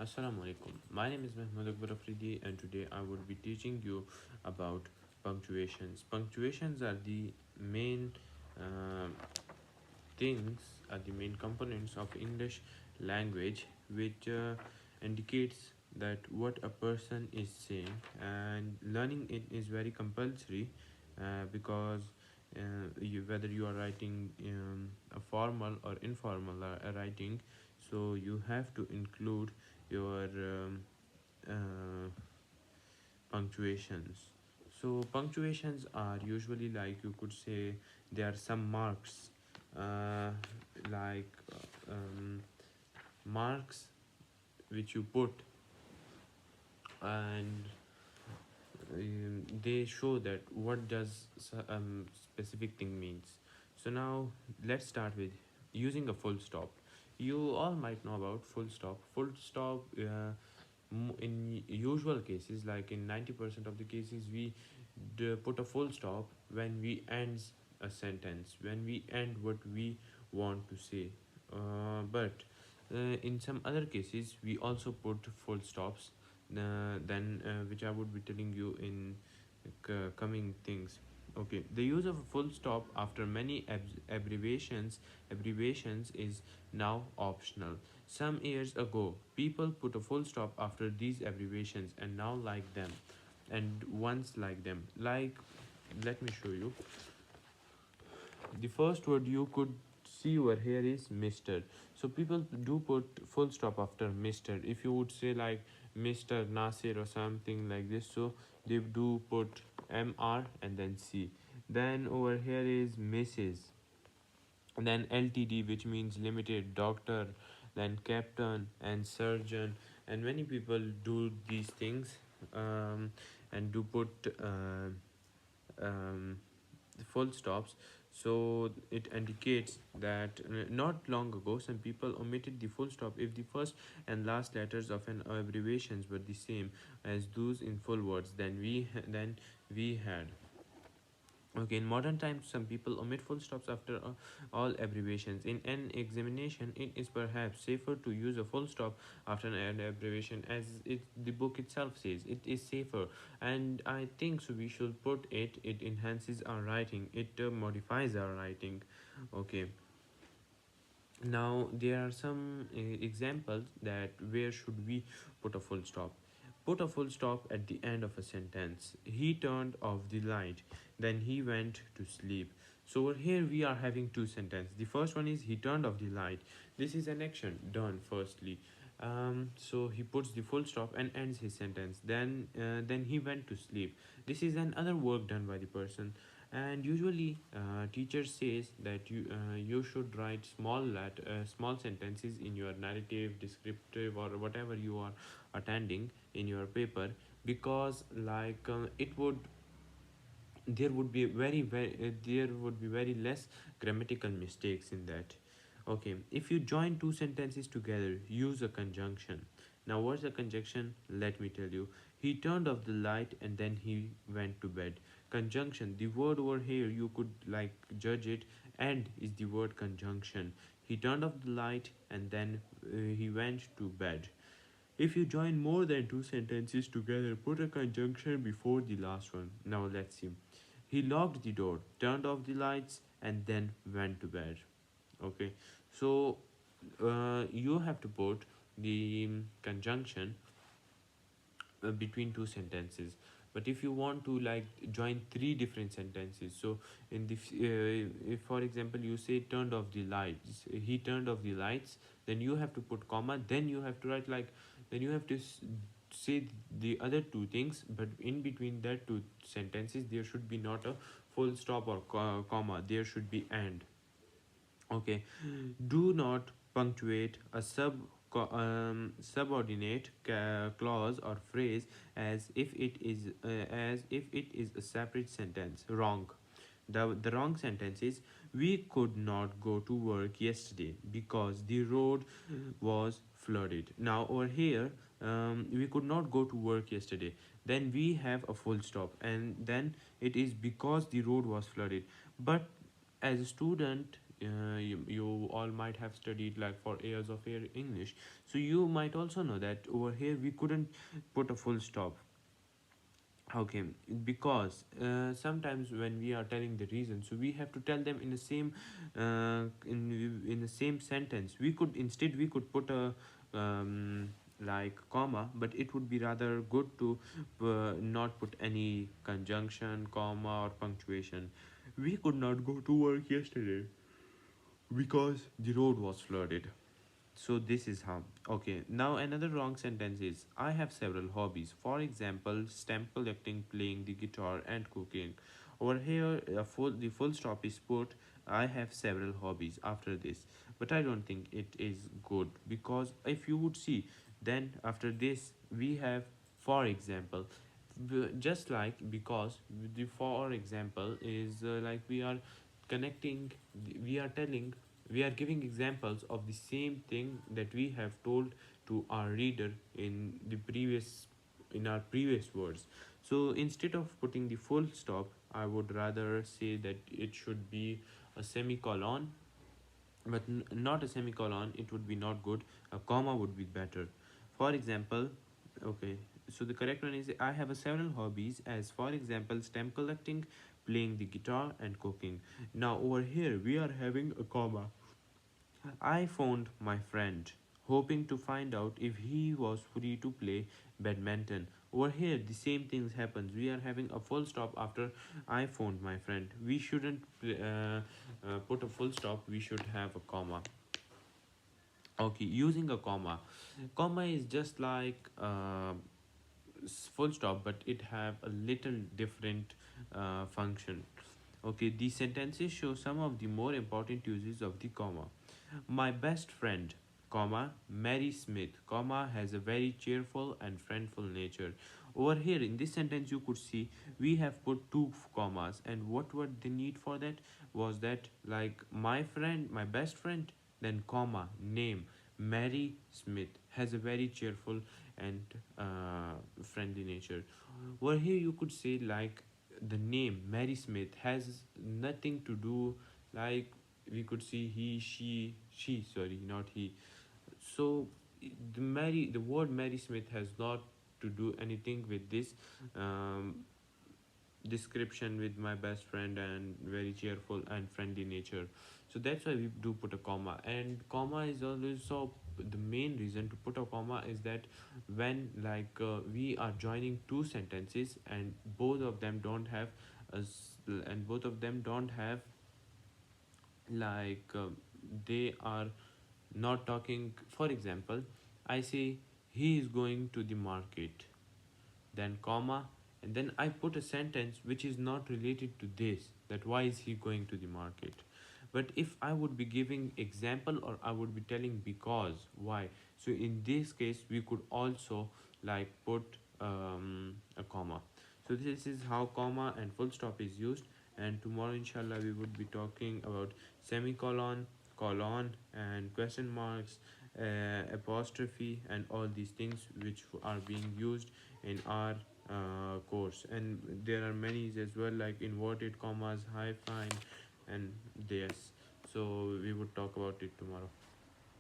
Assalamu alaikum. My name is Mahmoud Akbar Afridi, and today I would be teaching you about punctuations. Punctuations are the main uh, things, are the main components of English language, which indicates that what a person is saying, and learning it is very compulsory because whether you are writing a formal or informal writing, so you have to include your punctuations. So punctuations are usually, like you could say, there are some marks, uh, like marks which you put, and they show that what does specific thing means. So now let's start with using a full stop. You all might know about full stop. Full stop, in usual cases, like in 90% of the cases, we put a full stop when we end a sentence, when we end what we want to say. But in some other cases, we also put full stops, then which I would be telling you in coming things. Okay, the use of a full stop after many abbreviations is now optional. Some years ago, people put a full stop after these abbreviations and now like them, and once like them. Like, let me show you. The first word you could see over here is Mr. So people do put full stop after Mr. If you would say like Mr. Nasir or something like this, so they do put Mr and then C. Then over here is Mrs, and then Ltd, which means limited, doctor, then captain and surgeon. And many people do these things, and do put um, full stops. So it indicates that not long ago some people omitted the full stop if the first and last letters of an abbreviations were the same as those in full words. Then we had. Okay, in modern times, some people omit full stops after all abbreviations. In an examination, it is perhaps safer to use a full stop after an abbreviation, as the book itself says. It is safer, and I think so. We should put it. It enhances our writing. It modifies our writing. Okay. Now there are some examples that where should we put a full stop. Put a full stop at the end of a sentence. He turned off the light, then he went to sleep. So over here we are having two sentences. The first one is he turned off the light. This is an action done firstly. So he puts the full stop and ends his sentence. Then he went to sleep. This is another work done by the person. And usually teacher says that you should write small sentences in your narrative, descriptive, or whatever you are attending in your paper, because like it would there would be there would be very less grammatical mistakes in that. Okay, if you join two sentences together, use a conjunction. Now what's a conjunction? Let me tell you. He turned off the light and then he went to bed. Conjunction, the word over here you could like judge it, and is the word conjunction. He turned off the light and then he went to bed. If you join more than two sentences together, put a conjunction before the last one. Now let's see. He locked the door, turned off the lights, and then went to bed. Okay, so you have to put the conjunction between two sentences. But if you want to like join three different sentences, so in the if for example you say turned off the lights, he turned off the lights, then you have to put comma, then you have to write like, then you have to say the other two things, but in between that two sentences there should be not a full stop or comma, there should be and. Okay, do not punctuate a subordinate clause or phrase as if it is a separate sentence. Wrong. The wrong sentence is, we could not go to work yesterday because the road was flooded. Now over here, we could not go to work yesterday. Then we have a full stop, and then it is because the road was flooded. But as a student, you all might have studied like for years of air English, so you might also know that over here we couldn't put a full stop. Okay, because sometimes when we are telling the reason, so we have to tell them in the same in the same sentence. We could instead we could put a like comma, but it would be rather good to not put any conjunction, comma, or punctuation. We could not go to work yesterday because the road was flooded. So this is how. Okay, now another wrong sentence is I have several hobbies. For example, stamp collecting, playing the guitar, and cooking. Over here, the full stop is put I have several hobbies after this. But I don't think it is good because if you would see, then after this we have for example. Just like because the for example is like we are connecting, we are telling, we are giving examples of the same thing that we have told to our reader in our previous words. So instead of putting the full stop, I would rather say that it should be a semicolon, but not a semicolon, it would be not good. A comma would be better. For example, okay, so the correct one is I have a several hobbies, as for example stamp collecting, playing the guitar, and cooking. Now over here we are having a comma. I phoned my friend, hoping to find out if he was free to play badminton. Over here, the same things happens. We are having a full stop after I phoned my friend. We shouldn't put a full stop. We should have a comma. Okay, using a comma. Comma is just like full stop, but it have a little different function. Okay, these sentences show some of the more important uses of the comma. My best friend, comma, Mary Smith, comma, has a very cheerful and friendful nature. Over here in this sentence, you could see we have put two commas, and what were the need for that was that like my friend, my best friend, then comma, name, Mary Smith has a very cheerful and friendly nature. Over here, you could say like the name Mary Smith has nothing to do, like we could see he, she, sorry, not he. So the word Mary Smith has not to do anything with this um, description with my best friend and very cheerful and friendly nature. So that's why we do put a comma, and comma is also the main reason to put a comma is that when like we are joining two sentences and both of them don't have and both of them don't have like they are not talking. For example, I say he is going to the market, then comma, and then I put a sentence which is not related to this, that why is he going to the market. But if I would be giving example or I would be telling because why, so in this case we could also like put a comma. So this is how comma and full stop is used, and tomorrow inshallah we would be talking about semicolon, colon, and question marks, apostrophe, and all these things which are being used in our course. And there are many as well like inverted commas, hyphen, and this. So we would talk about it tomorrow.